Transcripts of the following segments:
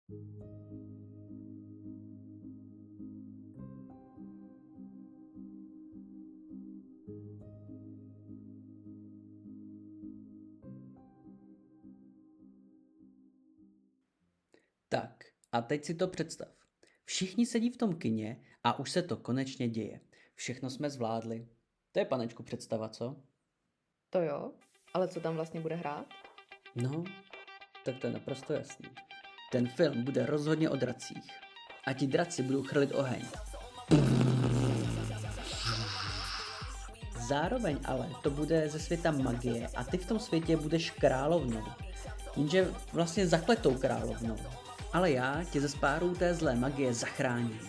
Tak, a teď si to představ. Všichni sedí v tom kině a už se to konečně děje. Všechno jsme zvládli. To je, panečku, představa, co? To jo, ale co tam vlastně bude hrát? No, tak to je naprosto jasný. Ten film bude rozhodně o dracích. A ti draci budou chrlit oheň. Zároveň ale to bude ze světa magie a ty v tom světě budeš královnou. Jenže vlastně zakletou královnou. Ale já tě ze spárů té zlé magie zachráním.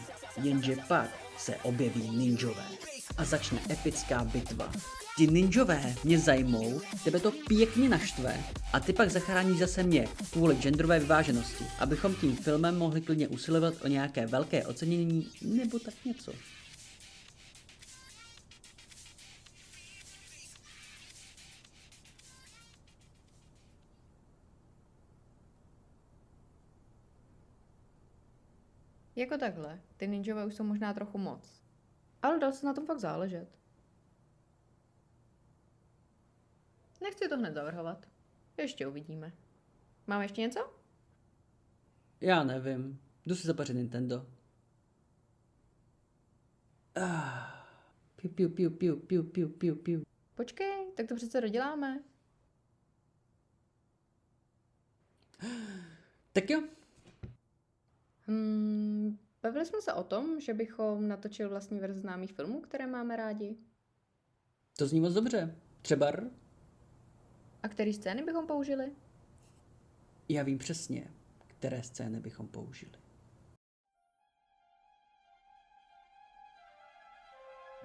Jenže pak se objeví ninjové a začne epická bitva. Ti ninjové mě zajmou, tebe to pěkně naštve a ty pak zachráníš zase mě kvůli genderové vyváženosti, abychom tím filmem mohli klidně usilovat o nějaké velké ocenění nebo tak něco. Jako takhle, ty ninjové už jsou možná trochu moc. Ale dal se na tom fakt záležet. Nechci to hned zavrhovat. Ještě uvidíme. Máme ještě něco? Já nevím. Jdu si zapařit Nintendo. Piu, piu, piu, piu, piu, piu, piu, piu. Počkej, tak to přece doděláme. Tak jo. Bavili jsme se o tom, že bychom natočili vlastní verzi známých filmů, které máme rádi. To zní moc dobře. Třeba A které scény bychom použili? já vím přesně, které scény bychom použili.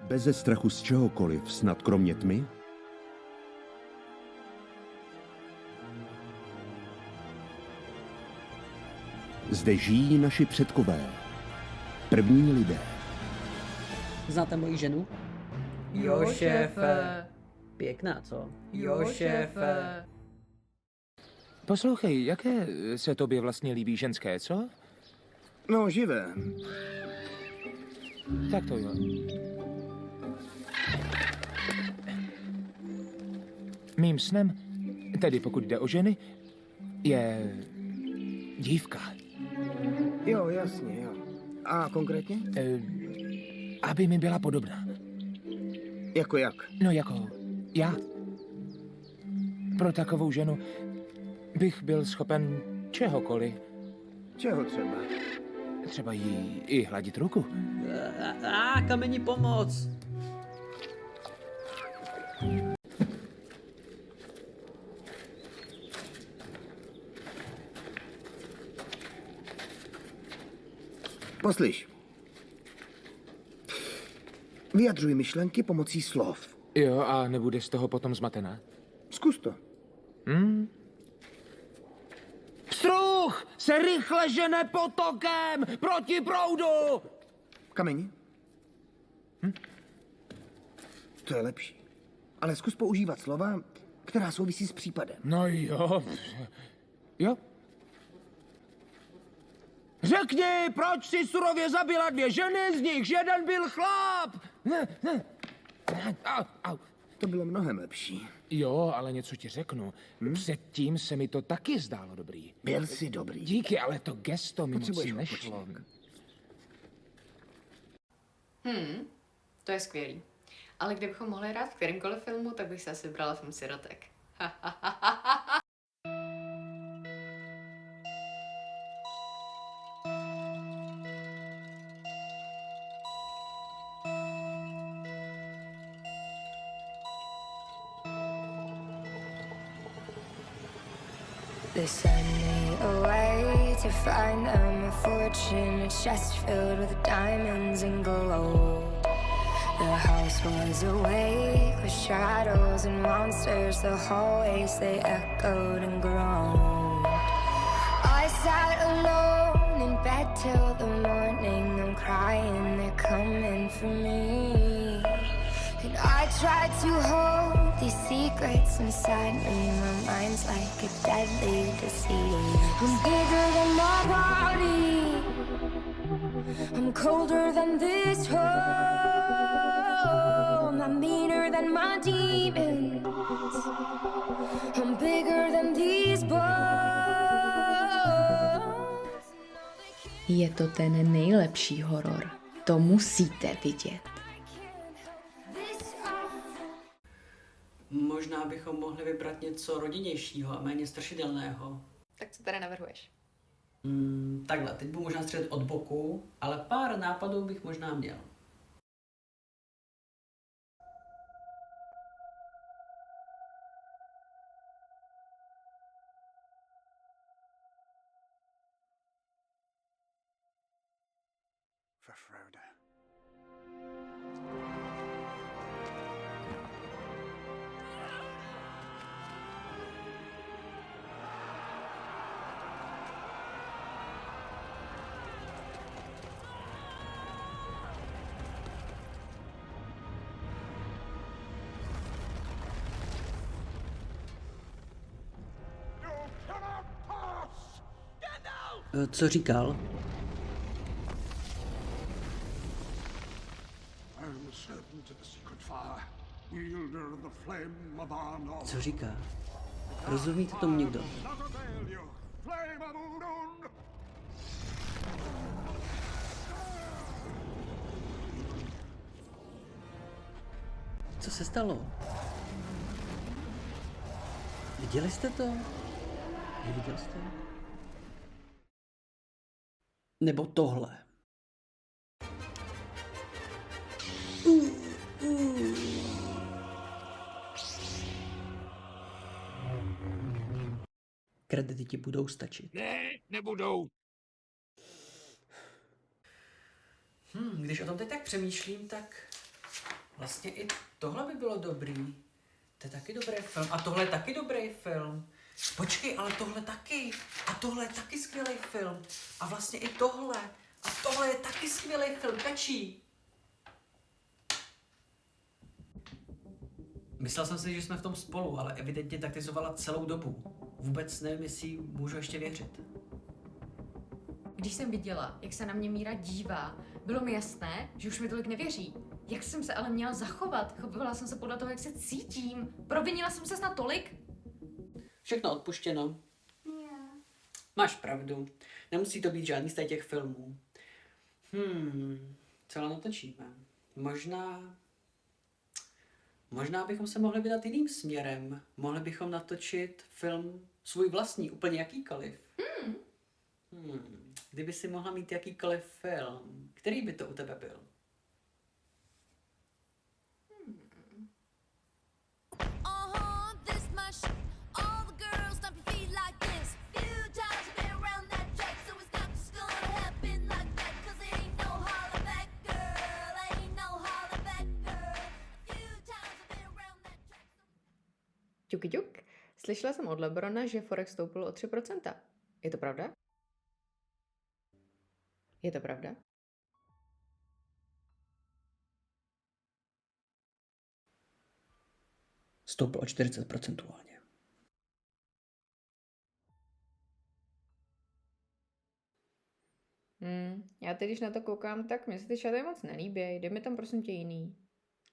Beze strachu z čehokoliv, snad kromě tmy? Zde žijí naši předkové, první lidé. Znáte moji ženu? Jo, šéfe. Pěkná, co? Jo, šéfe. Poslouchej, jaké se tobě vlastně líbí ženské, co? No, živé. Tak to jo. Mým snem, tedy pokud jde o ženy, je dívka. Jo, jasně, jo. A konkrétně? Aby mi byla podobná. Jako jak? No jako já. Pro takovou ženu bych byl schopen čehokoliv. Čeho třeba? Třeba jí i hladit ruku. Kamení, pomoc! Poslyš. Vyjadřuj myšlenky pomocí slov. Jo, a nebude z toho potom zmatená? Zkus to. Pstruh se rychle žene potokem proti proudu! Kameni? To je lepší. Ale zkus používat slova, která souvisí s případem. No jo. Jo. Řekni, proč si surově zabila 2 ženy, z nichž jeden byl chlap? Au, au. To bylo mnohem lepší. Jo, ale něco ti řeknu. Předtím se mi to taky zdálo dobrý. Byl jsi dobrý. Díky, ale to gesto mi moc Potřebuješ nešlo. odpočinek. To je skvělý. Ale kdybychom mohli hrát v kterýmkoliv filmu, tak bych se asi vybrala film Sirotek. They send me away to find them a fortune, a chest filled with diamonds and gold. The house was awake with shadows and monsters. The hallways, they echoed and groaned. I sat alone in bed till the morning. I'm crying, they're coming for me. And I tried to hold these secrets inside me. My mind's like a deadly disease. I'm bigger than my body. colder than this home. I'm meaner than my demons. I'm bigger than these bones. Je to ten nejlepší horor. To musíte vidět. Možná bychom mohli vybrat něco rodinnějšího a méně strašidelného. Tak co tady navrhuješ? Takhle, teď budu možná střelit od boku, ale pár nápadů bych možná měl. For Frodo. Co říkal? I am the servant of the secret fire, wielder of the flame of Arnor. Co říká? Rozumíte tomu někdo? Not avail you, flame of Udun! Co se stalo? Viděli jste to? Neviděl jste? Nebo tohle? Kredity ti budou stačit. Ne, nebudou. Když o tom teď tak přemýšlím, tak vlastně i tohle by bylo dobrý. To je taky dobrý film. A tohle je taky dobrý film. Počkej, ale tohle taky. A tohle je taky skvělý film. A vlastně i tohle. A tohle je taky skvělý film. Kačí. Myslel jsem si, že jsme v tom spolu, ale evidentně taktizovala celou dobu. Vůbec nevím, jestli můžu ještě věřit. Když jsem viděla, jak se na mě Míra dívá, bylo mi jasné, že už mi tolik nevěří. Jak jsem se ale měla zachovat? Chovala jsem se podle toho, jak se cítím. Provinila jsem se snad tolik? Všechno odpuštěno. Máš pravdu. Nemusí to být žádný z těch filmů. Co ale natočíme? Možná bychom se mohli vydat jiným směrem. Mohli bychom natočit film svůj vlastní, úplně jakýkoliv. Kdyby si mohla mít jakýkoliv film, který by to u tebe byl? This my shit. All the girls stomp your feet like this. Few times you've been around that track, so it's not just gonna happen like that. 'Cause it ain't no holler back, girl. Ain't no holler back, girl. Few times you've been around that track. Ťuky ťuk. Slyšela jsem od Lebrona, že Forex stoupil o 3%. Je to pravda? Je to pravda? Stoupl o 40 procentuálně. Já teď, když na to koukám, tak mi se ty šaty moc nelíbí. Dej mi tam prosím tě jiný.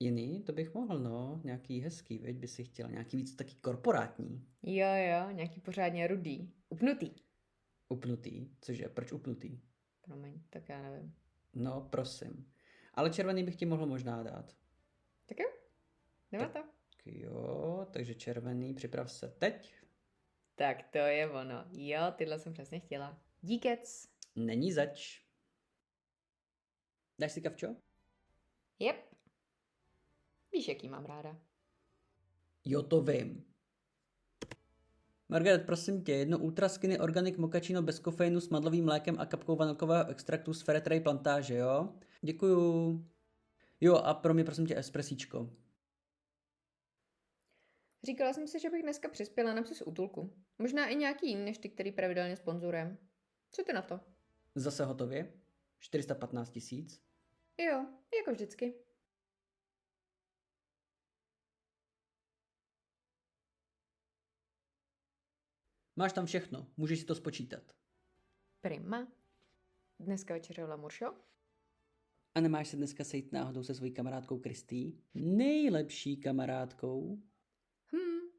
Jiný? To bych mohl, no. Nějaký hezký, veď by si chtěl. Nějaký víc taky korporátní. Jo, nějaký pořádně rudý. Upnutý. Upnutý? Cože? Proč upnutý? Promiň, tak já nevím. No, prosím. Ale červený bych ti mohl možná dát. Tak jo, jdeme to. Tak jo, takže červený, připrav se teď. Tak to je ono. Jo, tyhle jsem přesně chtěla. Díkec. Není zač. Dáš si kavčo? Jep. Víš, jaký mám ráda. Jo, to vím. Margaret, prosím tě, jedno ultra skinny organic mochaccino bez kofeinu s madlovým mlékem a kapkou vanilkového extraktu z Feretray plantáže, jo? Děkuju. Jo, a pro mě prosím tě espresíčko. Říkala jsem si, že bych dneska přispěla na přes útulku. Možná i nějaký jiný, než ty, který pravidelně sponzorujeme. Co ty na to? Zase hotově? 415 000? Jo, jako vždycky. Máš tam všechno, můžeš si to spočítat. Prima. Dneska večer Lamuršo? A nemáš se dneska sejít náhodou se svojí kamarádkou Kristý? Nejlepší kamarádkou?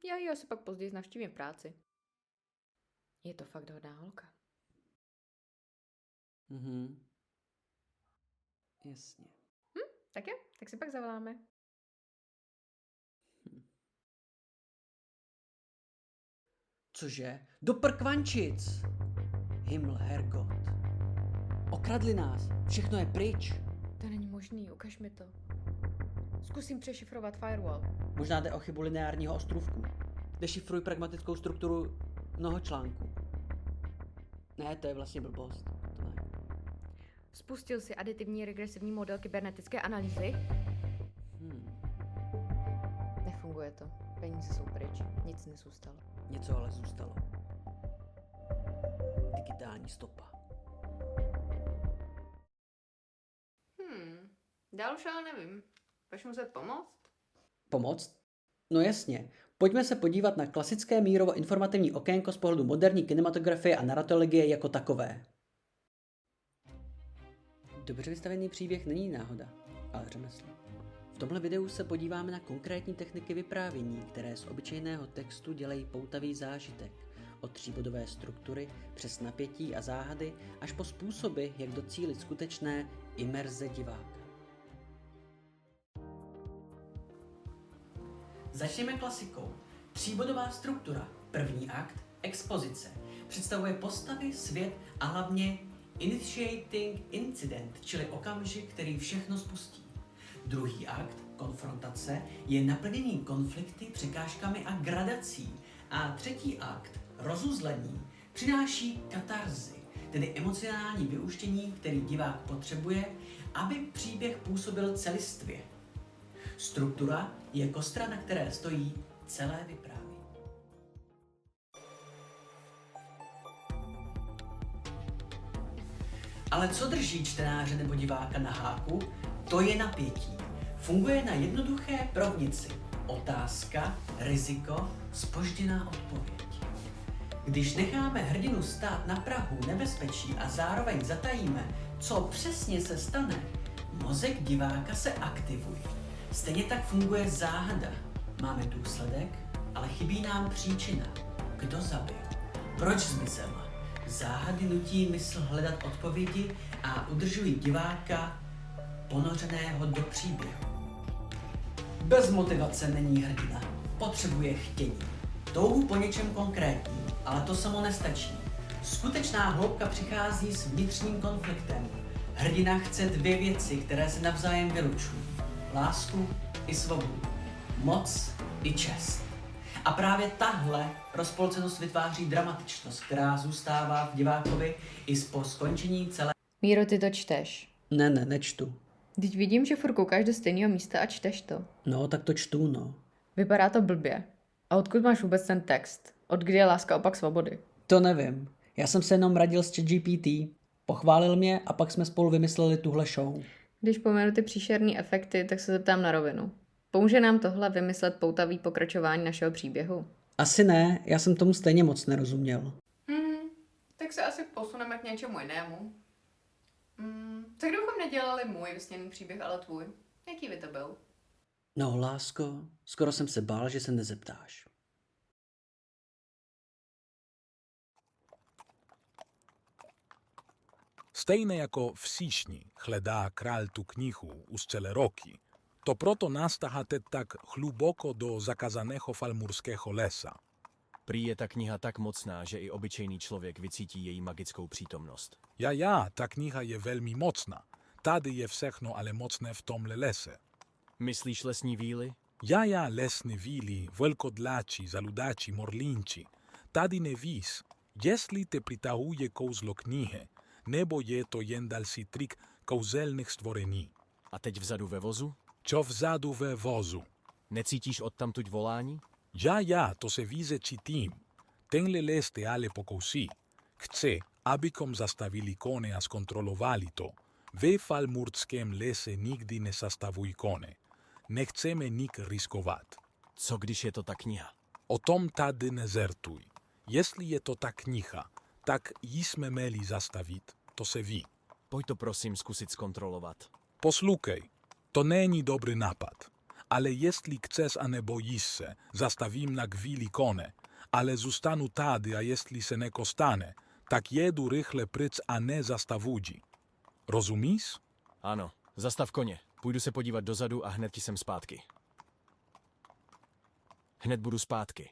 Já ji asi pak později navštívím v práci. Je to fakt hodná holka. Mhm. Jasně. Tak jo, tak si pak zavoláme. Cože? Do prkvančic! Himmel, Hergot. Okradli nás. Všechno je pryč. To není možný, ukaž mi to. Zkusím přešifrovat firewall. Možná jde o chybu lineárního ostrůvku. Dešifruj pragmatickou strukturu mnohočlánku. Ne, to je vlastně blbost. To ne. Spustil si aditivní regresivní model kybernetické analýzy? Nefunguje to. Peníze jsou pryč. Nic nezůstalo. Něco ale zůstalo. Digitální stopa. Dál už ale nevím. Budeš muset pomoct? Pomoct? No jasně. Pojďme se podívat na klasické mírovo-informativní okénko z pohledu moderní kinematografie a narratologie jako takové. Dobře vystavený příběh není náhoda, ale řemeslo. V tomhle videu se podíváme na konkrétní techniky vyprávění, které z obyčejného textu dělají poutavý zážitek. Od tříbodové struktury přes napětí a záhady až po způsoby, jak docílit skutečné imerze diváka. Začněme klasikou. Tříbodová struktura. První akt, expozice. Představuje postavy, svět a hlavně initiating incident, čili okamžik, který všechno spustí. Druhý akt, konfrontace, je naplněný konflikty, překážkami a gradací. A třetí akt, rozuzlení, přináší katarzy, tedy emocionální vyústění, který divák potřebuje, aby příběh působil celistvě. Struktura je kostra, na které stojí celé vyprávění. Ale co drží čtenáře nebo diváka na háku, to je napětí. Funguje na jednoduché rovnici. Otázka, riziko, zpožděná odpověď. Když necháme hrdinu stát na prahu nebezpečí a zároveň zatajíme, co přesně se stane, mozek diváka se aktivuje. Stejně tak funguje záhada. Máme důsledek, ale chybí nám příčina. Kdo zabil? Proč zmizela? Záhady nutí mysl hledat odpovědi a udržují diváka ponořeného do příběhu. Bez motivace není hrdina. Potřebuje chtění. Touhu po něčem konkrétním, ale to samo nestačí. Skutečná hloubka přichází s vnitřním konfliktem. Hrdina chce dvě věci, které se navzájem vylučují. Lásku i svobodu. Moc i čest. A právě tahle rozpolcenost vytváří dramatičnost, která zůstává v divákovi i po skončení celé... Míro, ty to čteš. Ne, nečtu. Teď vidím, že furt koukáš do stejného místa a čteš to. No, tak to čtu, no. Vypadá to blbě. A odkud máš vůbec ten text? Od kdy je láska opak svobody? To nevím. Já jsem se jenom radil s ChatGPT. Pochválil mě a pak jsme spolu vymysleli tuhle show. Když pomenu ty příšerný efekty, tak se zeptám na rovinu. Pomůže nám tohle vymyslet poutavý pokračování našeho příběhu? Asi ne, já jsem tomu stejně moc nerozuměl. Tak se asi posuneme k něčemu jinému. Co kdybychom nedělali můj vysněný příběh, ale tvůj? Jaký by to byl? No, lásko, skoro jsem se bál, že se nezeptáš. Stejně jako v síšni hledá král tu knihu už celé roky, to proto nás taháte tak hluboko do zakazaného falmurského lesa. Prý je ta kniha tak mocná, že i obyčejný člověk vycítí její magickou přítomnost. Ta kniha je velmi mocná. Tady je všechno ale mocné v tomhle lese. Myslíš lesní víly? Lesní víly, velkodláči, zaludáči, morlínči. Tady nevíš, jestli te přitahuje kouzlo knihy, nebo je to jen další trik kouzelných stvorení. A teď vzadu ve vozu? Čo vzadu ve vozu? Necítíš odtamtuť volání? To se víze cítím. Tenhle les te ale pokousí. Chce, abychom zastavili kone a zkontrolovali to. Ve falmurském lese nikdy nezastavují kone. Nechceme nik riskovat. Co když je to ta kniha? O tom tady nezertuj. Jestli je to ta kniha, tak ji jsme měli zastavit, to se ví. Pojď to prosím zkusit zkontrolovat. Poslukej, to není dobrý nápad. Ale jestli chceš a nebojíš se, zastavím na chvíli kone, ale zůstanu tady a jestli se neko stane, tak jedu rychle pryč a nezastavuji. Rozumíš? Ano, zastav koně. Půjdu se podívat dozadu a hned ti jsem zpátky. Hned budu zpátky.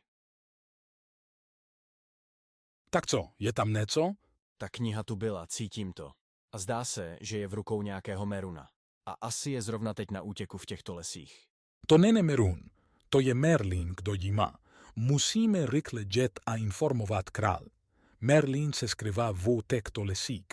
Tak co, je tam něco? Ta kniha tu byla, cítím to. A zdá se, že je v rukou nějakého Meruna. A asi je zrovna teď na útěku v těchto lesích. To není Merun, to je Merlin, kdo ji má. Musíme rychle jet a informovat král. Merlin se skrývá v těchto lesích.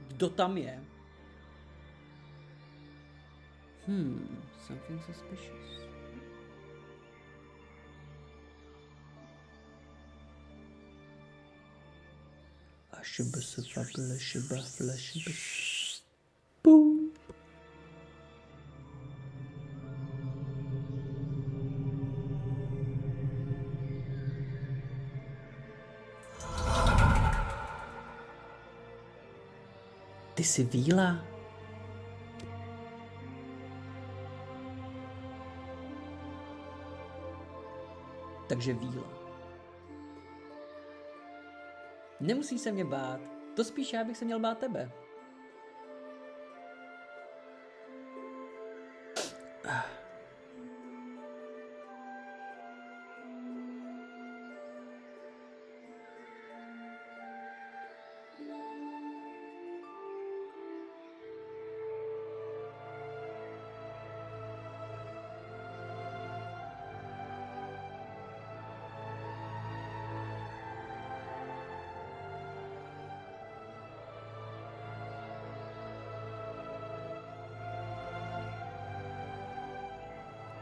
Kdo tam je? Something suspicious. Boom. Ty jsi víla? Takže víla. Nemusí se mě bát. To spíš já bych se měl bát tebe.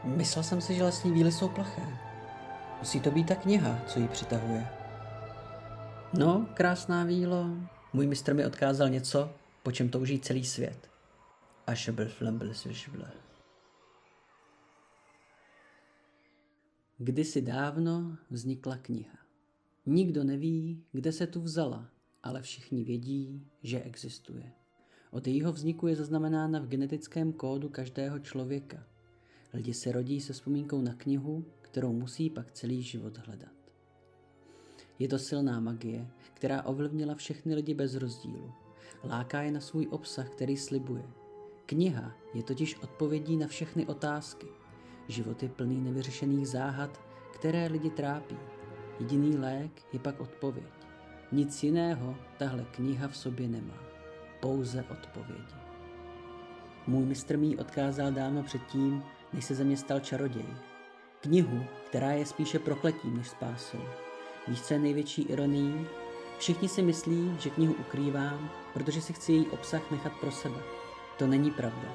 Myslel jsem si, že lesní víly jsou plaché. Musí to být ta kniha, co ji přitahuje. No, krásná vílo. Můj mistr mi odkázal něco, po čem touží celý svět. Kdysi dávno vznikla kniha. Nikdo neví, kde se tu vzala, ale všichni vědí, že existuje. Od jejího vzniku je zaznamenána v genetickém kódu každého člověka. Lidi se rodí se vzpomínkou na knihu, kterou musí pak celý život hledat. Je to silná magie, která ovlivnila všechny lidi bez rozdílu. Láká je na svůj obsah, který slibuje. Kniha je totiž odpovědí na všechny otázky. Život je plný nevyřešených záhad, které lidi trápí. Jediný lék je pak odpověď. Nic jiného tahle kniha v sobě nemá. Pouze odpovědi. Můj mistr mi ji odkázal dávno předtím, než se ze mě stal čaroděj. Knihu, která je spíše prokletím než spásou. Víš, co je největší ironií? Všichni si myslí, že knihu ukrývám, protože si chci její obsah nechat pro sebe. To není pravda.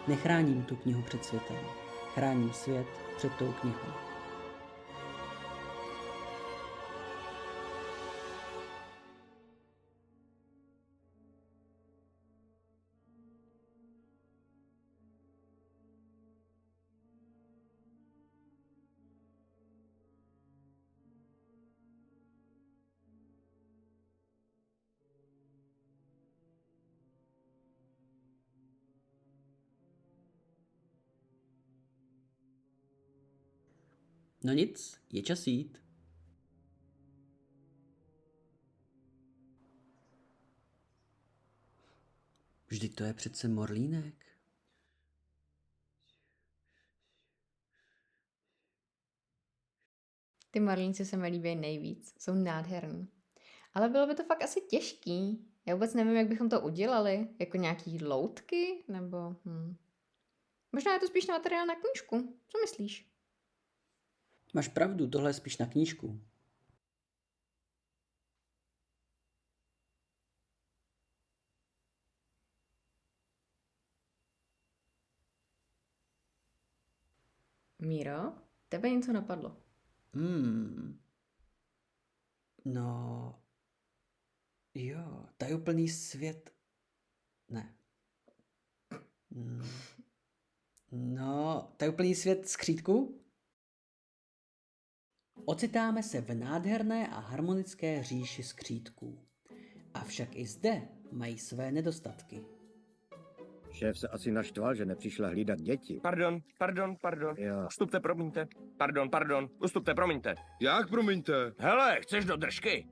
Nechráním tu knihu před světem. Chráním svět před tou knihou. No nic, je čas jít. Vždyť to je přece morlínek. Ty marlínci se mi líbí nejvíc, jsou nádherný. Ale bylo by to fakt asi těžký. Já vůbec nevím, jak bychom to udělali. Jako nějaký loutky, nebo... Možná je to spíš materiál na knížku. Co myslíš? Máš pravdu, tohle je spíš na knížku. Míro, tebe něco napadlo. No... Jo, tajuplný svět... Ne. No, tajuplný svět skřítku? Ocitáme se v nádherné a harmonické říši skřítků. Avšak i zde mají své nedostatky. Šéf se asi naštval, že nepřišla hlídat děti. Pardon. Jo. Ustupte, promiňte. Ustupte, promiňte. Jak, promiňte? Hele, chceš do držky?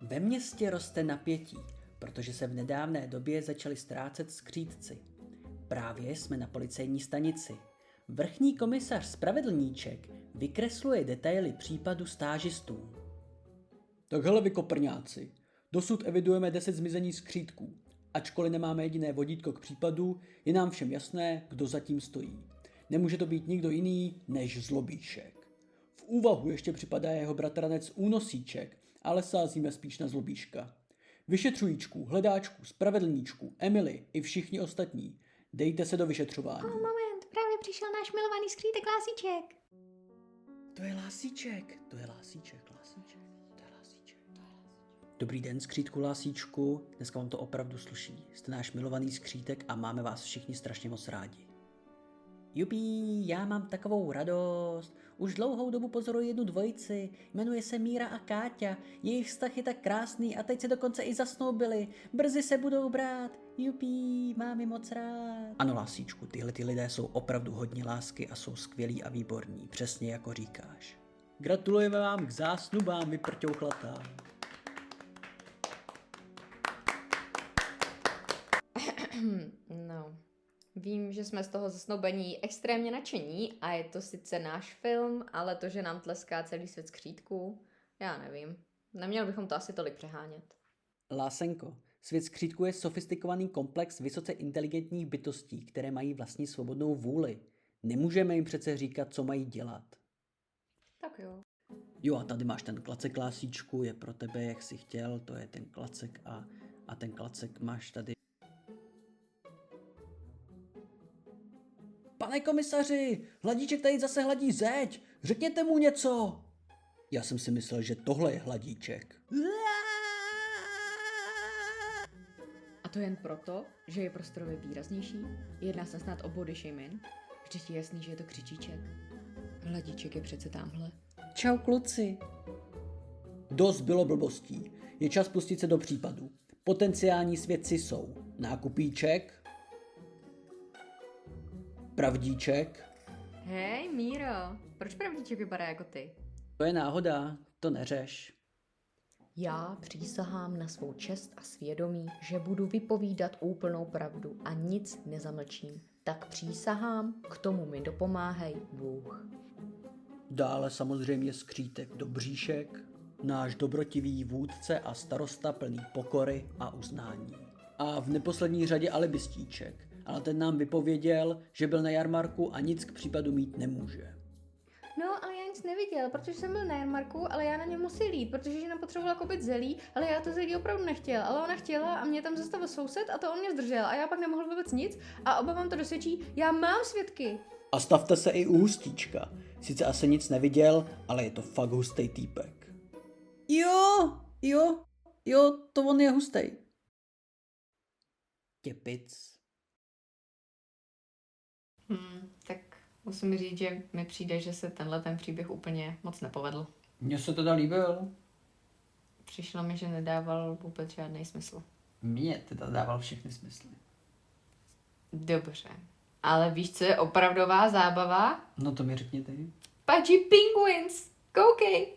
Ve městě roste napětí, protože se v nedávné době začali ztrácet skřítci. Právě jsme na policejní stanici. Vrchní komisař Spravedlníček vykresluje detaily případu stážistů. Tak hele vy koprňáci, dosud evidujeme 10 zmizení skřítků. Ačkoliv nemáme jediné vodítko k případu, je nám všem jasné, kdo zatím stojí. Nemůže to být nikdo jiný než Zlobíšek. V úvahu ještě připadá jeho bratranec Únosíček, ale sázíme spíš na Zlobíška. Vyšetřujíčků, hledáčků, spravedlníčků, Emily i všichni ostatní. Dejte se do vyšetřování. Moment, právě přišel náš milovaný skřítek Lásíček. To je Lásíček. Dobrý den, skřítku Lásíčku. Dneska vám to opravdu sluší. Jste náš milovaný skřítek a máme vás všichni strašně moc rádi. Jupí, já mám takovou radost. Už dlouhou dobu pozoruji jednu dvojici. Jmenuje se Míra a Káťa. Jejich vztah je tak krásný a teď se dokonce i zasnoubili. Brzy se budou brát. Jupí, mám je moc rád. Ano, Lásíčku, tyhle lidé jsou opravdu hodně lásky a jsou skvělí a výborní. Přesně jako říkáš. Gratulujeme vám k zásnubám, vy prťouchlatá. No, vím, že jsme z toho zasnoubení extrémně nadšení a je to sice náš film, ale to, že nám tleská celý svět skřítků, já nevím. Neměli bychom to asi tolik přehánět. Lásenko, svět skřítků je sofistikovaný komplex vysoce inteligentních bytostí, které mají vlastní svobodnou vůli. Nemůžeme jim přece říkat, co mají dělat. Tak jo. Jo a tady máš ten klacek, Lásíčku, je pro tebe, jak jsi chtěl, to je ten klacek a ten klacek máš tady. Pane komisaři, Hladíček tady zase hladí zeď, řekněte mu něco. Já jsem si myslel, že tohle je Hladíček. A to jen proto, že je prostorově výraznější? Jedná se snad o body shaming? Vždyť je jasný, že je to křičíček. Hladíček je přece tamhle. Čau kluci. Dost bylo blbostí. Je čas pustit se do případu. Potenciální svědci jsou Nákupíček, Pravdíček. Hej, Míro, proč Pravdíček vypadá jako ty? To je náhoda, to neřeš. Já přísahám na svou čest a svědomí, že budu vypovídat úplnou pravdu a nic nezamlčím. Tak přísahám, k tomu mi dopomáhej Bůh. Dále samozřejmě skřítek Dobříšek, náš dobrotivý vůdce a starosta plný pokory a uznání. A v neposlední řadě Alibistíček, ale ten nám vypověděl, že byl na jarmarku a nic k případu mít nemůže. No, ale já nic neviděl, protože jsem byl na jarmarku, ale já na něm musel jít, protože žena potřebovala koupit zelí, ale já to zelí opravdu nechtěl, ale ona chtěla a mě tam zastavil soused a to on mě zdržel a já pak nemohl vůbec nic a oba vám to dosvědčí, já mám svědky. A stavte se i u Hustíčka. Sice asi nic neviděl, ale je to fakt hustej týpek. Jo, to on je hustej. Těpic. Tak musím říct, že mi přijde, že se tenhle ten příběh úplně moc nepovedl. Mně se teda líbil. Přišlo mi, že nedával vůbec žádný smysl. Mně teda dával všechny smysly. Dobře. Ale víš, co je opravdová zábava? No to mi řekni ty. Pudgy Penguins! Koukej!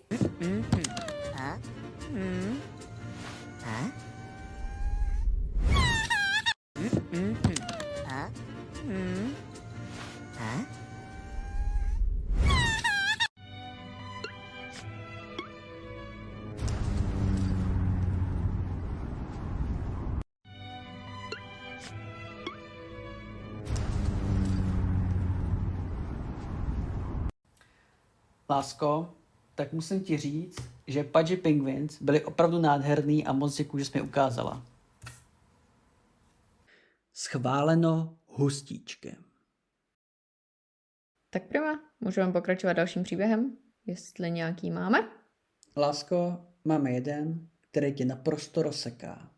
Lásko, tak musím ti říct, že Pudgy Penguins byli opravdu nádherný a moc děkuji, že jsi mi ukázala. Schváleno hustíčkem. Tak prima, můžeme pokračovat dalším příběhem, jestli nějaký máme. Lásko, máme jeden, který tě naprosto rozseká.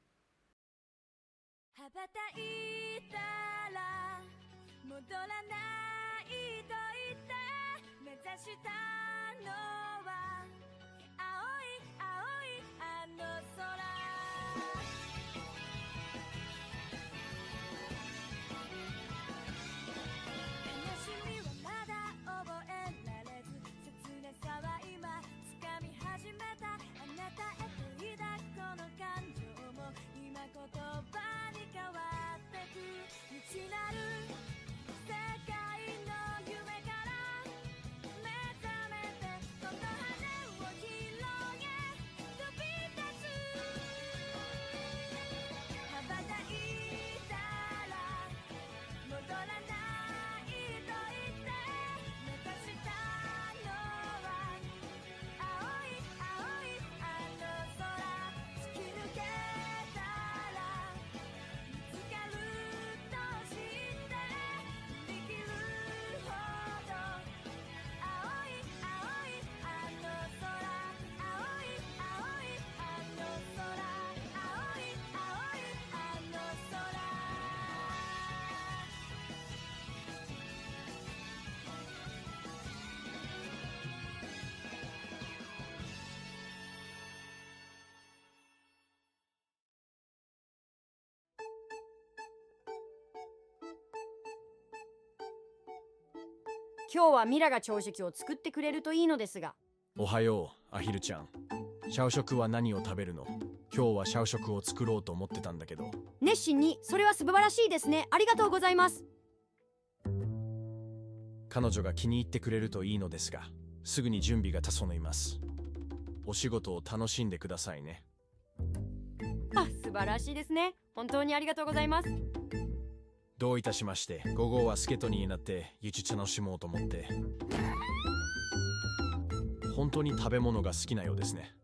Oはよう、アヒルちゃん。シャオ食は何を食べるの？今日はシャオ食を作ろうと思ってたんだけど。熱心に、それは素晴らしいですね。ありがとうございます。彼女が気に入ってくれるといいのですが、すぐに準備が整います。お仕事を楽しんでくださいね。あ、素晴らしいですね。本当にありがとうございます。どういたしまして。午後はスケトニになってゆち楽しもうと思って。本当に食べ物が好きなようですね。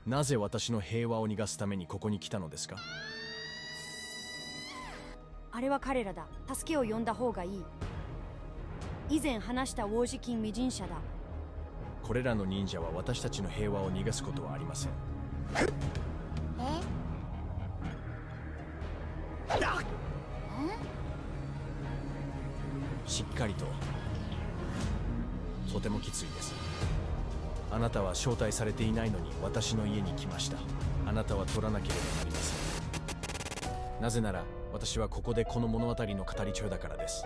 なぜ私の平和を逃がすためにここに来たのですか？あれは彼らだ。助けを呼んだ方がいい。以前話した王子金未人者だ。これらの忍者は私たちの平和を逃がすことはありません。しっかりと。とてもきついです。あなたは招待されていないのに私の家に来ました。あなたは取らなければなりません。なぜなら私はここでこの物語の語り中だからです。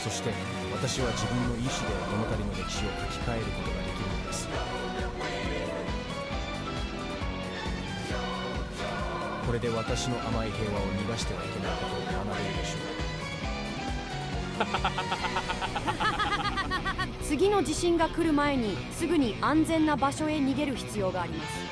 そして私は自分の意志で物語の歴史を書き換えることができるのです。これで私の甘い平和を逃がしてはいけないことを学べるでしょう。次の地震が来る前にすぐに安全な場所へ逃げる必要があります。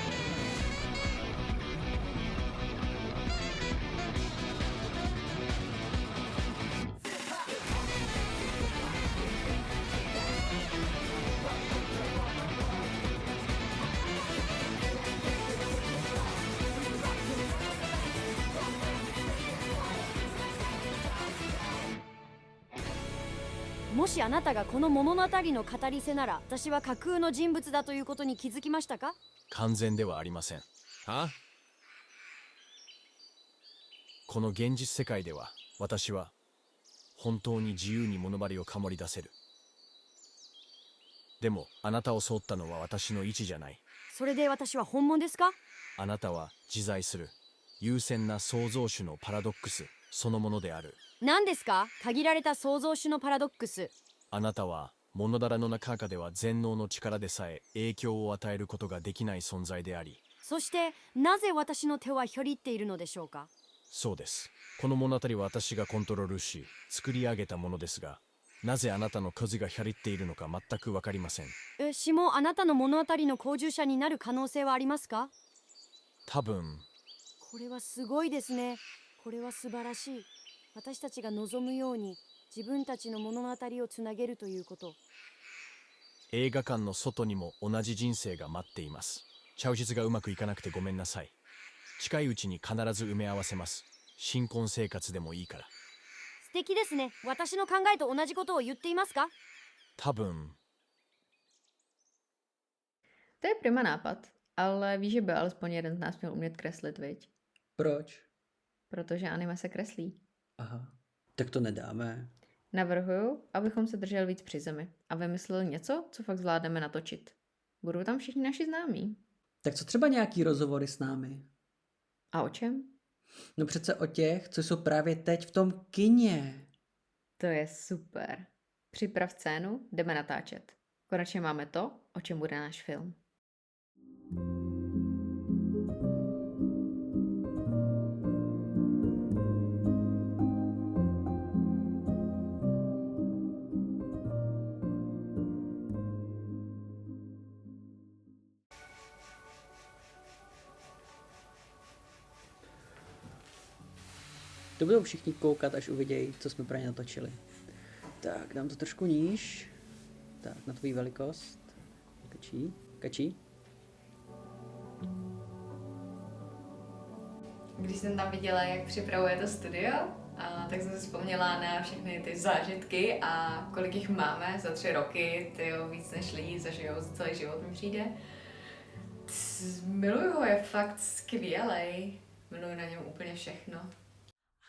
もしあなたがこの物語の語り手なら、私は架空の人物だということに気づきましたか？完全ではありません。は？この現実世界では私は本当に自由に物張りを醸り出せる。でもあなたを襲ったのは私の意志じゃない。それで私は本物ですか？あなたは自在する優先な創造主のパラドックスそのものである。何ですか？限られた創造主のパラドックス。あなたは物だらの中では全能の力でさえ影響を与えることができない存在であり、そしてなぜ私の手はひょりっているのでしょうか？そうです。この物語は私がコントロールし作り上げたものですが、なぜあなたのクズが光っているのか全くわかりません。詩もあなたの物語の口述者になる可能性はありますか？多分、これはすごいですね。これは素晴らしい。私たちが望むように自分たちの物語をつなげるということ。映画館の外にも同じ人生が待っています。チャウジズがうまくいかなくてごめんなさい。近いうちに必ず埋め合わせます。新婚生活でもいいから。素敵ですね。私の考えと同じことを言っていますか？多分、To je prima nápad, ale víš, že by alespoň jeden z nás měl umět kreslit, viď? Proč? Protože anime se kreslí. Aha, tak to nedáme. Navrhuju, abychom se drželi víc při zemi a vymysleli něco, co fakt zvládneme natočit. Budou tam všichni naši známí. Tak co třeba nějaký rozhovory s námi? A o čem? No přece o těch, co jsou právě teď v tom kině. To je super. Připrav scénu, jdeme natáčet. Konečně máme to, o čem bude náš film. To budou všichni koukat, až uvidějí, co jsme pro ně natočili. Tak, dám to trošku níž. Tak, na tvoji velikost. Kačí. Když jsem tam viděla, jak připravuje to studio, tak jsem si vzpomněla na všechny ty zážitky a kolik jich máme za 3 roky, tyjo, víc než lidi zažijou za celý život mi přijde. Miluju ho, je fakt skvělej. Miluju na něm úplně všechno.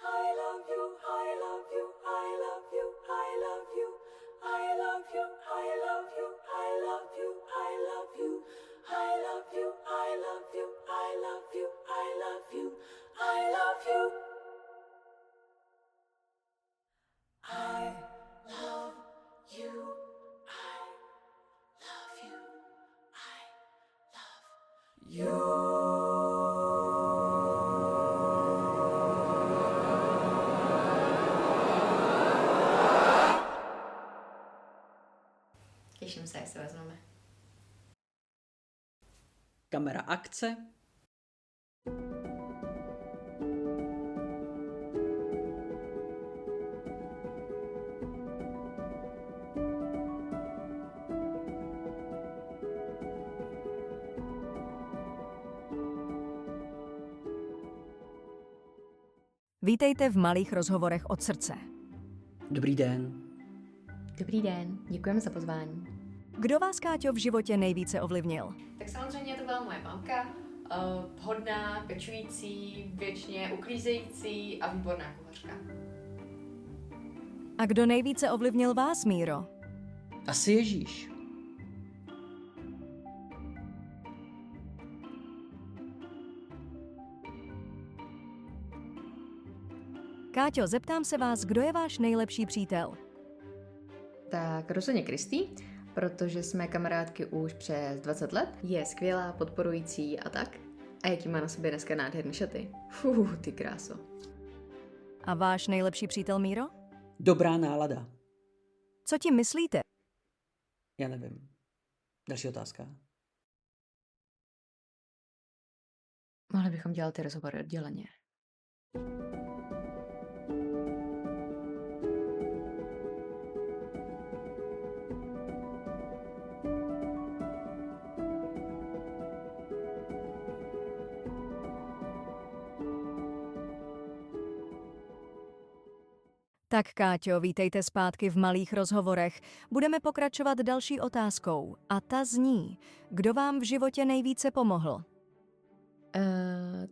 I love you, I love you, I love you, I love you, I love you, I love you, I love you, I love you, I love you, I love you, I love you, I love you, I love you. I love you, I love you, I love you. Těším se, jak se vezmeme. Kamera akce. Vítejte v malých rozhovorech od srdce. Dobrý den. Dobrý den, děkujeme za pozvání. Kdo vás, Káťo, v životě nejvíce ovlivnil? Tak samozřejmě to byla moje mamka, hodná, pečující, věčně uklízející a výborná kuchařka. A kdo nejvíce ovlivnil vás, Míro? Asi Ježíš. Káťo, zeptám se vás, kdo je váš nejlepší přítel? Tak rozhodně Kristý, protože jsme kamarádky už přes 20 let. Je skvělá, podporující a tak. A jaký má na sobě dneska nádherný šaty. Ty kráso. A váš nejlepší přítel, Míro? Dobrá nálada. Co tím myslíte? Já nevím. Další otázka. Mohli bychom dělat ty rozhovory odděleně. Tak, Káťo, vítejte zpátky v malých rozhovorech. Budeme pokračovat další otázkou. A ta zní, kdo vám v životě nejvíce pomohl?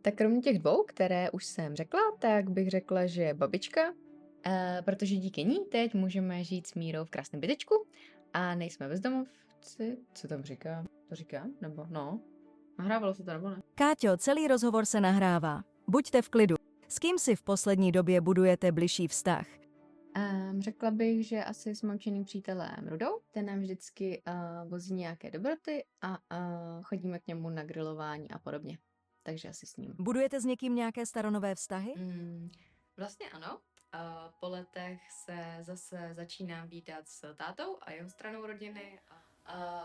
Tak kromě těch 2, které už jsem řekla, tak bych řekla, že babička, protože díky ní teď můžeme žít s Mírou v krásném bytečku a nejsme bezdomovci. Co tam říká? To říká? Nebo no? Nahrávalo se to nebo ne? Káťo, celý rozhovor se nahrává. Buďte v klidu. S kým si v poslední době budujete bližší vztah? Řekla bych, že asi s mamčiným přítelem Rudou. Ten nám vždycky vozí nějaké dobroty a chodíme k němu na grilování a podobně. Takže asi s ním. Budujete s někým nějaké staronové vztahy? Vlastně ano. Po letech se zase začínám vídat s tátou a jeho stranou rodiny.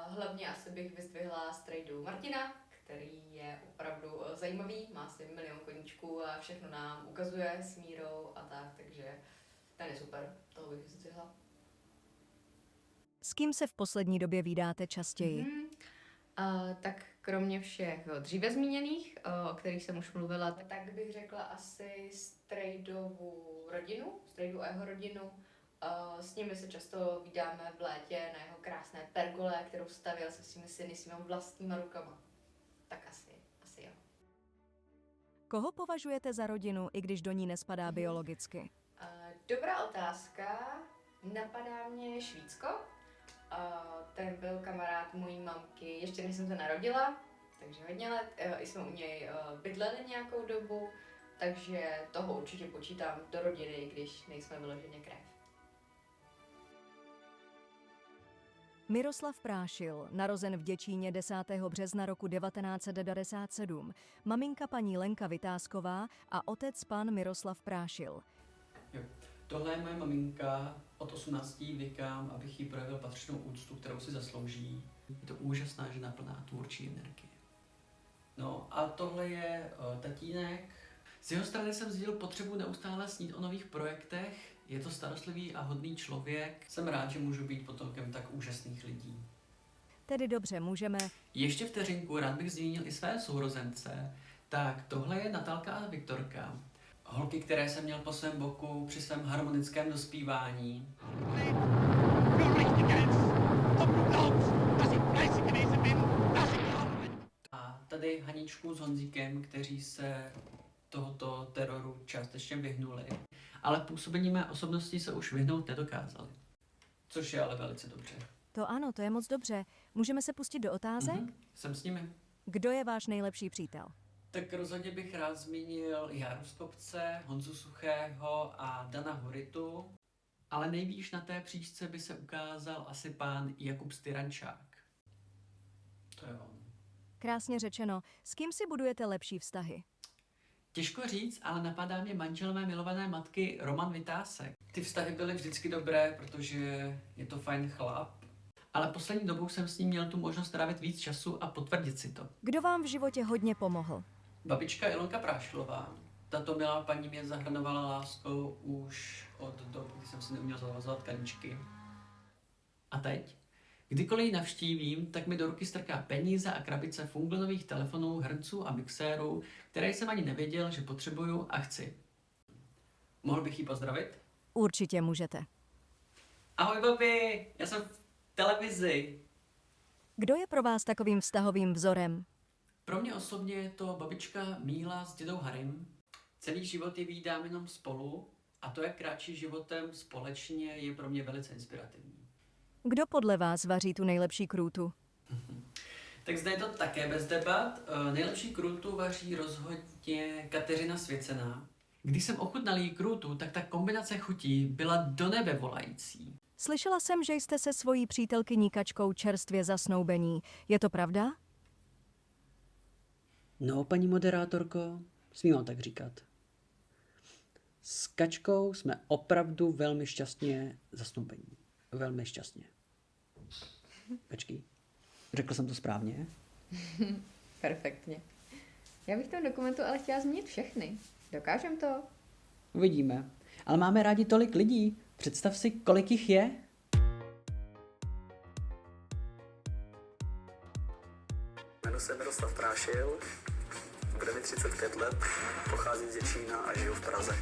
Hlavně asi bych vyzdvihla strejdu Martina, který je opravdu zajímavý, má asi 1 milion koníčků a všechno nám ukazuje s Mírou a tak, takže ten je super, toho bych vyzdvihla. S kým se v poslední době vídáte častěji? Tak kromě všech dříve zmíněných, o kterých jsem už mluvila, tak bych řekla asi strejdovu rodinu, strejdu a jeho rodinu. S nimi se často vídáme v létě na jeho krásné pergole, kterou stavěl se svými syny svýma vlastníma rukama. Tak asi jo. Koho považujete za rodinu, i když do ní nespadá biologicky? Dobrá otázka. Napadá mě Švýcko. Ten byl kamarád mojí mamky, ještě než jsem se narodila, takže hodně let. I jsme u něj bydleli nějakou dobu, takže toho určitě počítám do rodiny, i když nejsme vyloženě krev. Miroslav Prášil, narozen v Děčíně 10. března roku 1997, maminka paní Lenka Vytázková a otec pan Miroslav Prášil. Jo. Tohle je moje maminka, od 18 vykám, abych jí projevil patřičnou úctu, kterou si zaslouží. Je to úžasná žena plná tvůrčí energie. No a tohle je tatínek. Z jeho strany jsem sdílel potřebu neustále snít o nových projektech. Je to starostlivý a hodný člověk. Jsem rád, že můžu být potomkem tak úžasných lidí. Tedy dobře, můžeme... Ještě vteřinku, rád bych zmínil i své sourozence. Tak tohle je Natálka a Viktorka. Holky, které jsem měl po svém boku při svém harmonickém dospívání. A tady Haničku s Honzíkem, kteří se tohoto teroru částečně vyhnuli. Ale působení mé osobnosti se už vyhnout nedokázali. Což je ale velice dobře. To ano, to je moc dobře. Můžeme se pustit do otázek? Jsem s nimi. Kdo je váš nejlepší přítel? Tak rozhodně bych rád zmínil Járu z Kopce, Honzu Suchého a Dana Horitu. Ale nejvíc na té příčce by se ukázal asi pán Jakub Styrančák. To je on. Krásně řečeno. S kým si budujete lepší vztahy? Těžko říct, ale napadá mě manžel mé milované matky Roman Vytásek. Ty vztahy byly vždycky dobré, protože je to fajn chlap. Ale poslední dobou jsem s ním měl tu možnost trávit víc času a potvrdit si to. Kdo vám v životě hodně pomohl? Babička Ilonka Prášilová. Tato milá paní mě zahrnovala láskou už od doby, kdy jsem si neuměl zavazovat kaničky. A teď? Kdykoliv ji navštívím, tak mi do ruky strká peníze a krabice funglenových telefonů, hrnců a mixérů, které jsem ani nevěděl, že potřebuju a chci. Mohl bych ji pozdravit? Určitě můžete. Ahoj, babi, já jsem v televizi. Kdo je pro vás takovým vztahovým vzorem? Pro mě osobně je to babička Míla s dědou Harrym. Celý život je vídám jenom spolu a to, jak kráčí životem společně, je pro mě velice inspirativní. Kdo podle vás vaří tu nejlepší krůtu? Tak zde je to také bez debat. Nejlepší krůtu vaří rozhodně Kateřina Svěcená. Když jsem ochutnal její krůtu, tak ta kombinace chutí byla do nebe volající. Slyšela jsem, že jste se svojí přítelkyní Kačkou čerstvě zasnoubení. Je to pravda? No, paní moderátorko, smím tak říkat. S Kačkou jsme opravdu velmi šťastně zasnoubení. Velmi šťastně. Počkej, řekl jsem to správně? Perfektně. Já bych v tom dokumentu ale chtěla zmínit všechny. Dokážem to? Uvidíme. Ale máme rádi tolik lidí. Představ si, kolik jich je. Jmenuji se Miroslav Prášil, bude mi 35 let, pocházím z Děčína a žiju v Praze.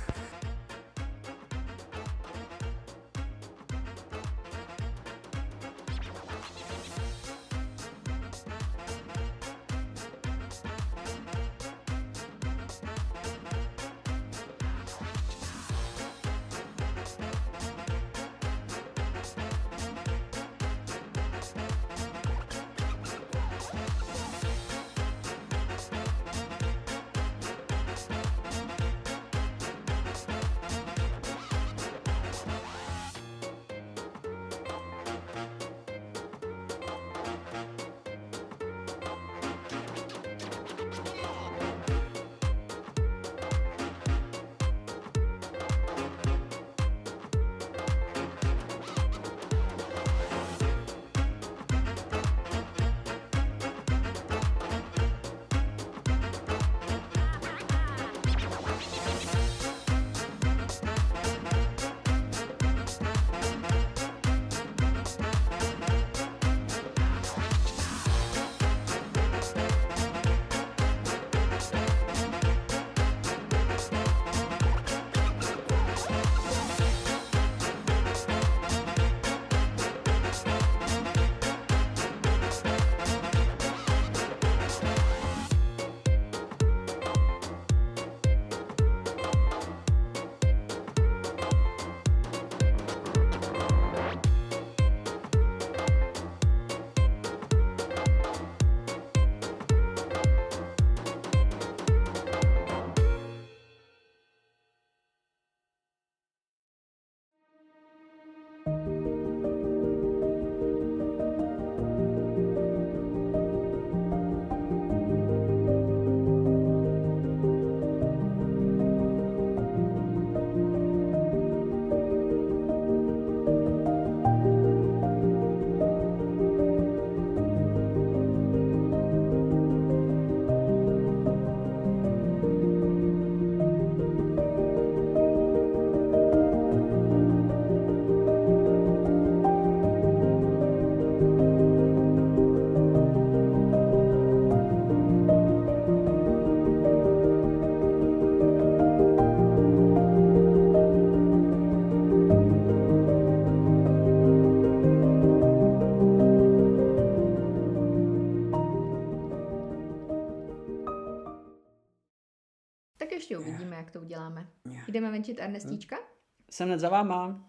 ještě uvidíme, jak to uděláme. Jdeme venčit Ernestíčka? Jsem hned za váma.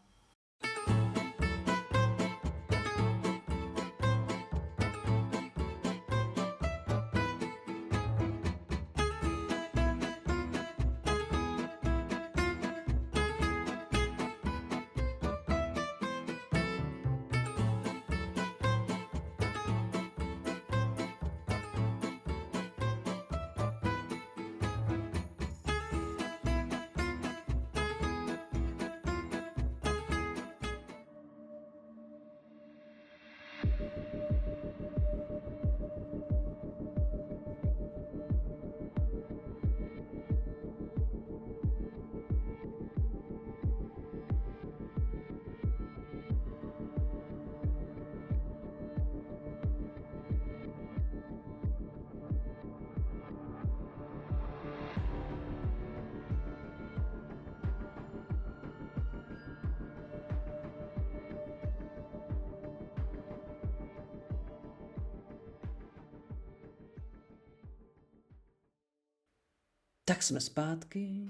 Tak jsme zpátky.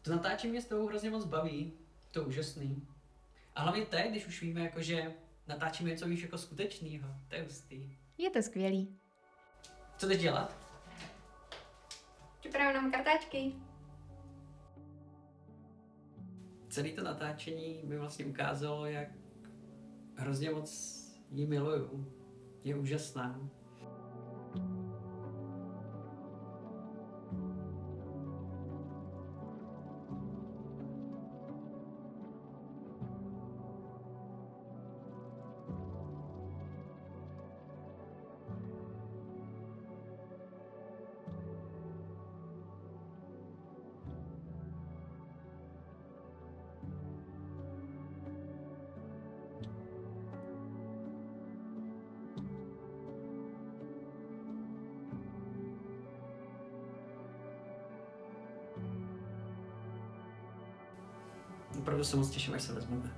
To natáčení mě s tebou hrozně moc baví. To je úžasný. A hlavně teď, když už víme, jako, že natáčíme něco víš jako skutečného. To je hustý. Je to skvělý. Co jdeš dělat? Připravím nám kartáčky. Celé to natáčení mi vlastně ukázalo, jak hrozně moc jí miluju. Je úžasná. Opravdu se moc těším, až se vezmeme.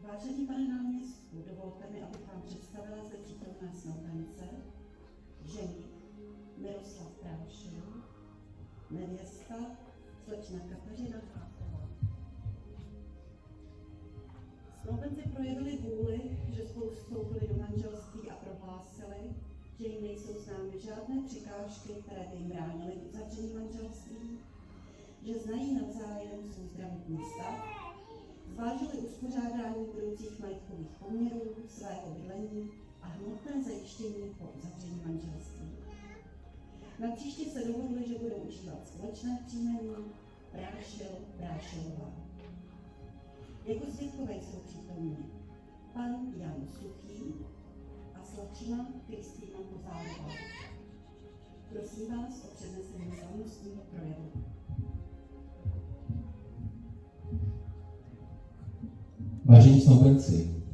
Vážený pane náměstku, dovolte mi, abych vám představila zde přítomné snoubence, ženich Miroslav Prášil, nevěsta slečna Kateřina Cháková. Snoubenci projevili vůli, že spolu vstoupili do manželství a prohlásili, že jim nejsou známy žádné překážky, které by jim bránily v uzavření manželství, že znají navzájem svůj zdravotní stav, zvážili uspořádání budoucích majetkových poměrů, svého bydlení a hmotné zajištění po uzavření manželství. Napříště se dohodli, že budou užívat společné příjmení Prášil Prášilová. Jako svědkové jsou přítomni pan Jan Suchý a slečna Kristýna Kozárová. Prosím vás o přednesení slavnostního projevu. Vážení snoubenci,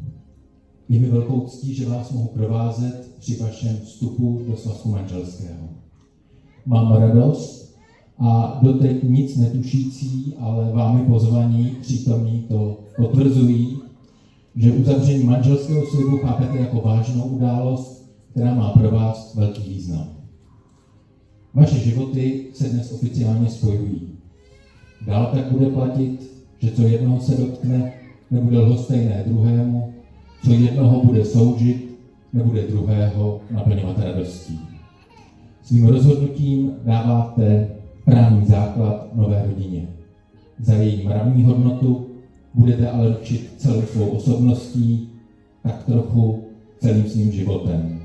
Je mi velkou ctí, že vás mohu provázet při vašem vstupu do svazku manželského. Mám radost a doteď nic netušící, ale vámi pozvaní přítomní to potvrzují, že uzavření manželského slibu chápete jako vážnou událost, která má pro vás velký význam. Vaše životy se dnes oficiálně spojují. Dál tak bude platit, že co jednoho se dotkne, nebude lhostejné druhému, co jednoho bude soužit, nebude druhého naplňovat radostí. Svým rozhodnutím dáváte právní základ nové rodině. Za její mravní hodnotu budete ale učit celou svou osobností, tak trochu celým svým životem.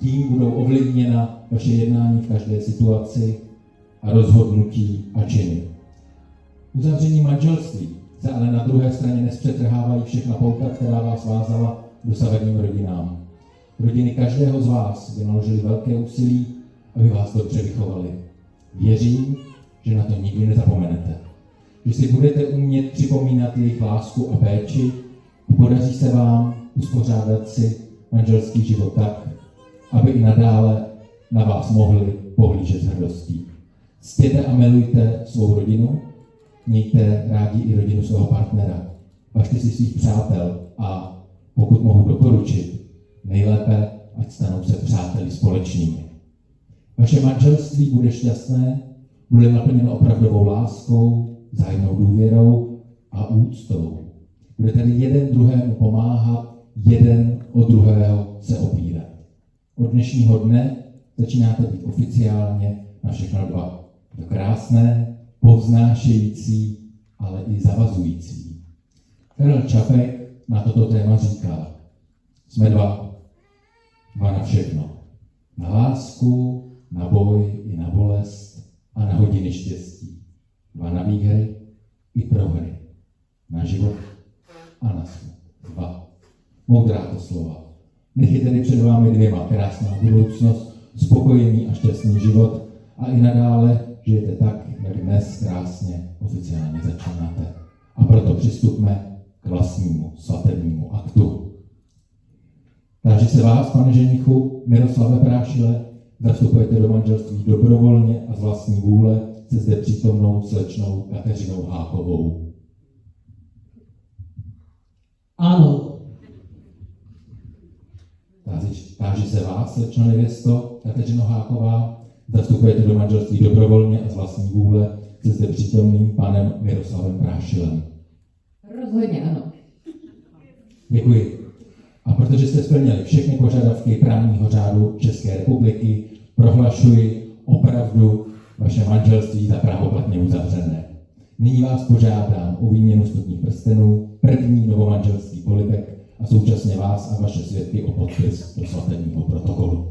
Tím budou ovlivněna vaše jednání v každé situaci a rozhodnutí a činy. Uzavření manželství se ale na druhé straně nespřetrhávají všechna pouta, která vás vázala dosavadním rodinám. Rodiny každého z vás vynaložily velké úsilí, aby vás dobře vychovali. Věřím, že na to nikdy nezapomenete. Že si budete umět připomínat jejich lásku a péči a podaří se vám uspořádat si manželský život tak, aby i nadále na vás mohli pohlížet s hrdostí. Ctěte a milujte svou rodinu, mějte rádi i rodinu svého partnera. Važte si svých přátel a pokud mohu doporučit, nejlépe, ať stanou se přáteli společnými. Vaše manželství bude šťastné, bude naplněno opravdovou láskou, vzájemnou důvěrou a úctou. Bude tedy jeden druhému pomáhat, jeden od druhého se opírat. Od dnešního dne začínáte být oficiálně na všechno dva. To krásné, povznášející, ale i zavazující. Karel Čapek na toto téma říká: jsme dva na všechno. Na lásku, na boj i na bolest a na hodiny štěstí. Dva na výhry i prohry. Na život a na smrt. Dva. Moudrá to slova. Nech je tedy před vámi dvěma krásná budoucnost, spokojený a šťastný život a i nadále žijete tak, jak dnes krásně oficiálně začínáte. A proto přistupme k vlastnímu svatebnímu aktu. Táži se vás, pane ženichu Miroslave Prášile, zastupujete do manželství dobrovolně a z vlastní vůle se zde přítomnou slečnou Kateřinou Hákovou. Ano. Táži se vás, slečno nevěsto Kateřino Háková, zastupujete do manželství dobrovolně a z vlastní vůle se zde přítomným panem Miroslavem Prášilem. Rozhodně ano. Děkuji. A protože jste splnili všechny požadavky právního řádu České republiky, prohlašuji opravdu vaše manželství za právoplatně uzavřené. Nyní vás požádám o výměnu stupních prstenů, první novomanželský polibek a současně vás a vaše svědky o podpis do svatebního protokolu.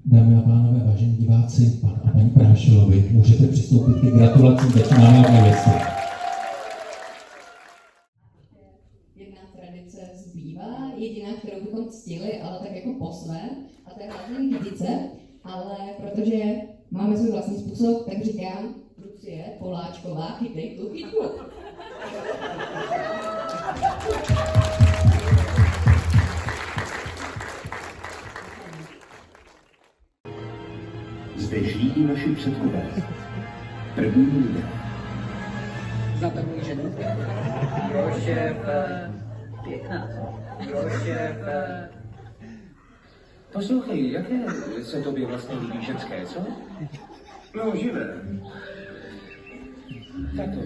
Dámy a pánové, vážení diváci, pan a paní Prášilovi, můžete přistoupit k gratulacím začínáme a nevěsty. Jedna tradice zbývá, jediná, kterou bychom ctili, ale tak jako po svém, a to je hlavně kytice, ale protože máme svůj vlastní způsob, tak říkám, Lucie Poláčková, chytej tu chytku. Zde žijí i naši předkové. První lidé. Znám takový ženu? Grošev, pěkná. Grošev. Poslouchej, jaké se tobě vlastně líbí ženské, co? No, živé. Tak to.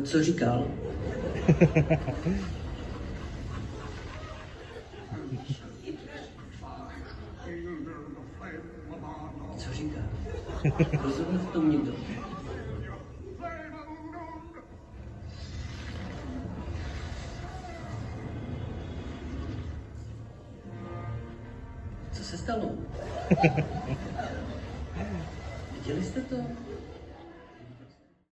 Co říkal? Co říká? Rozumí v tom někdo? Co se stalo? Viděli jste to?